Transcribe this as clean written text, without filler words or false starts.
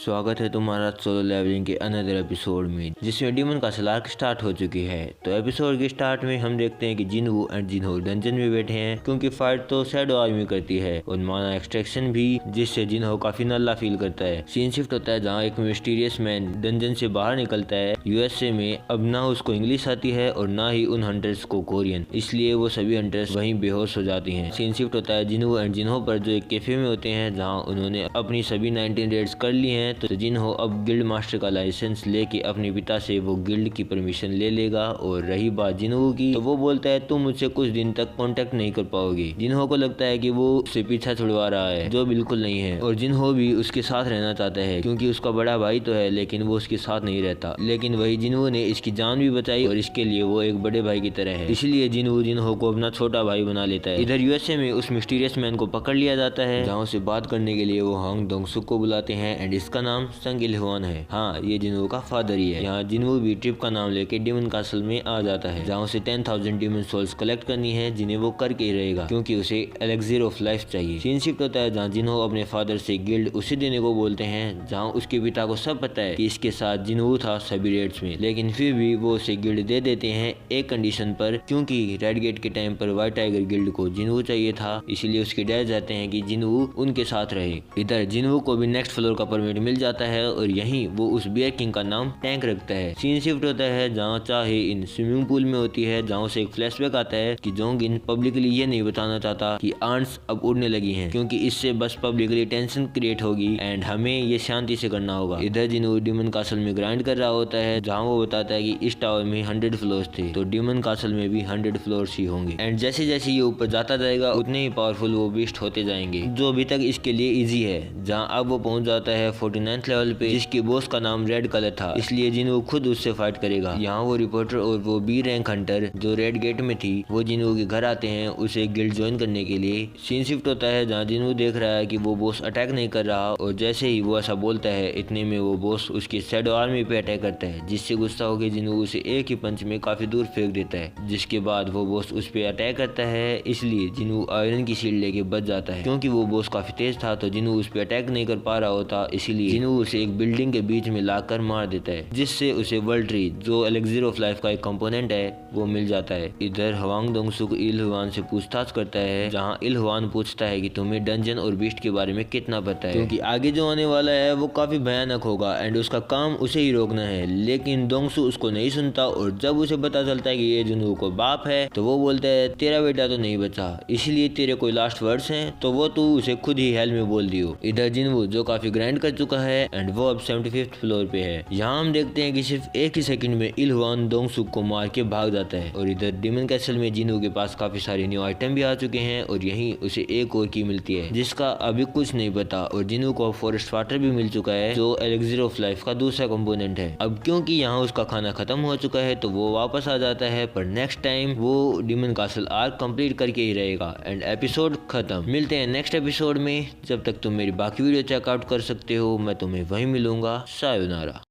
स्वागत है तुम्हारा सोलो लेवलिंग के अनदर एपिसोड में, जिसमें डीमन का आर्क स्टार्ट हो चुकी है। तो एपिसोड के स्टार्ट में हम देखते हैं कि जिनवू एंड जिनहो डंजन में बैठे हैं, क्योंकि फाइट तो शैडो आर्मी करती है और माना एक्सट्रैक्शन भी, जिससे जिनहो काफी नल्ला फील करता है। सीन शिफ्ट होता है जहाँ एक मिस्टीरियस मैन डंजन से बाहर निकलता है। यूएसए में अब ना उसको इंग्लिश आती है और ना ही उन हंटर्स को कोरियन, इसलिए वो सभी हंटर्स वहीं बेहोश हो जाती हैं। सीन शिफ्ट होता है जिनवू एंड जिनहो पर, जो एक कैफे में होते हैं जहाँ उन्होंने अपनी सभी 19 रेड्स कर ली हैं। तो जिनहो अब गिल्ड मास्टर का लाइसेंस लेके अपने पिता से वो गिल्ड की परमिशन ले लेगा। और रही बात जिनहो की, तो वो बोलता है तुम मुझसे कुछ दिन तक कांटेक्ट नहीं कर पाओगे। जिनहो को लगता है कि वो उससे पीछा छुड़वा रहा है, जो बिल्कुल नहीं है। और जिनहो भी उसके साथ रहना चाहता है, क्योंकि उसका बड़ा भाई तो है लेकिन वो उसके साथ नहीं रहता। लेकिन वही जिनहो ने इसकी जान भी बचाई और इसके लिए वो एक बड़े भाई की तरह है, इसलिए जिनहो को अपना छोटा भाई बना लेता है। इधर यूएसए में उस मिस्टीरियस मैन को पकड़ लिया जाता है, जहाँ से बात करने के लिए वो हांग दोंगसुक को बुलाते हैं एंड इसका नाम संग इल्हुआन है। हाँ, ये जिनवू का फादर ही है। यहाँ जिनवू भी ट्रिप का नाम लेके डीमन कासल में आ जाता है, जहाँ उसे 10,000 डीमन सोल्स कलेक्ट करनी है, जिन्हें वो करके ही रहेगा क्योंकि उसे एलेक्सिर ऑफ लाइफ चाहिए। सीन शिफ्ट होता है जहाँ जिनहो अपने फादर से गिल्ड उसे देने को बोलते हैं, जहाँ उसके पिता को सब पता है कि इसके साथ जिनवू था सभी रेड्स में, लेकिन फिर भी वो उसे गिल्ड दे देते हैं एक कंडीशन पर, क्योंकि रेड गेट के टाइम पर व्हाइट टाइगर गिल्ड को जिनवू चाहिए था, इसलिए उसके डैड चाहते हैं कि जिनवू उनके साथ रहे। इधर जिनवू को भी नेक्स्ट फ्लोर का परमिट मिल जाता है और यहीं वो उस बियर किंग का नाम टैंक रखता है। सीन शिफ्ट होता है जहाँ चाहे इन स्विमिंग पूल में होती है, जहाँ से एक फ्लैशबैक आता है कि जोंगिन पब्लिकली ये नहीं बताना चाहता कि आंट्स अब उड़ने लगी हैं, क्योंकि इससे बस पब्लिकली टेंशन क्रिएट होगी एंड हमें ये शांति से करना होगा। इधर जिनवू डीमन कासल में ग्राइंड कर रहा होता है, जहाँ वो बताता है कि इस टावर में 100 फ्लोर्स थे, तो डीमन कासल में भी 100 फ्लोर्स ही होंगे एंड जैसे जैसे ये ऊपर जाता जाएगा उतने ही पावरफुल वो बीस्ट होते जाएंगे, जो अभी तक इसके लिए इजी है। जहाँ अब वो पहुंच जाता है 49th लेवल पे, जिसके बॉस का नाम रेड कलर था, इसलिए जिनवू खुद उससे फाइट करेगा। यहाँ वो रिपोर्टर और वो बी रैंक हंटर जो रेड गेट में थी, वो जिनवू के घर आते हैं उसे गिल्ड ज्वाइन करने के लिए। सीन शिफ्ट होता है जहाँ जिनवू देख रहा है कि वो बॉस अटैक नहीं कर रहा, और जैसे ही वो ऐसा बोलता है इतने में वो बॉस उसकी शैडो आर्मी पे अटैक करता है, जिससे गुस्सा होकर जिनवू उसे एक ही पंच में काफी दूर फेंक देता है। जिसके बाद वो बॉस उस पे अटैक करता है, इसलिए जिनवू आयरन की शील्ड लेके बच जाता है। क्योंकि वो बॉस काफी तेज था तो जिनवू उस पे अटैक नहीं कर पा रहा होता, इसीलिए जिनवू उसे एक बिल्डिंग के बीच में लाकर मार देता है, जिससे उसे वर्ल्ड ट्री जो एलेक्सिर ऑफ लाइफ का एक कंपोनेंट है वो मिल जाता है। इधर हवांग दोंगसुक इल्हुआन से पूछताछ करता है, जहाँ इल्हुआन पूछता है कि तुम्हें डंजन और बीस्ट के बारे में कितना पता है, क्योंकि आगे जो आने वाला है वो काफी भयानक होगा एंड उसका काम उसे ही रोकना है। लेकिन दोंगसु उसको नहीं सुनता, और जब उसे पता चलता है कि ये जिनवू को बाप है, तो वो बोलता है तेरा बेटा तो नहीं बचा, इसलिए तेरे कोई लास्ट वर्ड्स हैं तो वो तू उसे खुद ही हेल में बोल दियो। इधर जिनवू जो काफी ग्राइंड कर चुका है एंड वो अब 75th फ्लोर पे है। यहाँ हम देखते हैं कि सिर्फ एक ही सेकंड में इल्हुआन दोंगसुक को मार के भाग जाता है। और इधर डीमन कैसल में जिनवू के पास काफी सारे न्यू आइटम भी आ चुके हैं, और यहीं उसे एक और की मिलती है जिसका अभी कुछ नहीं पता। और जिनवू को फॉरेस्ट वाटर भी मिल चुका है, जो एलेक्सिर ऑफ लाइफ का दूसरा कंपोनेंट है। अब क्योंकि यहाँ उसका खाना खत्म हो चुका है तो वो वापस आ जाता है, पर नेक्स्ट टाइम वो डीमन कासल आर्क कंप्लीट करके ही रहेगा एंड एपिसोड खत्म। मिलते हैं नेक्स्ट एपिसोड में, जब तक तुम मेरी बाकी वीडियो चेकआउट कर सकते हो, मैं तुम्हें वहीं मिलूंगा। सायोनारा।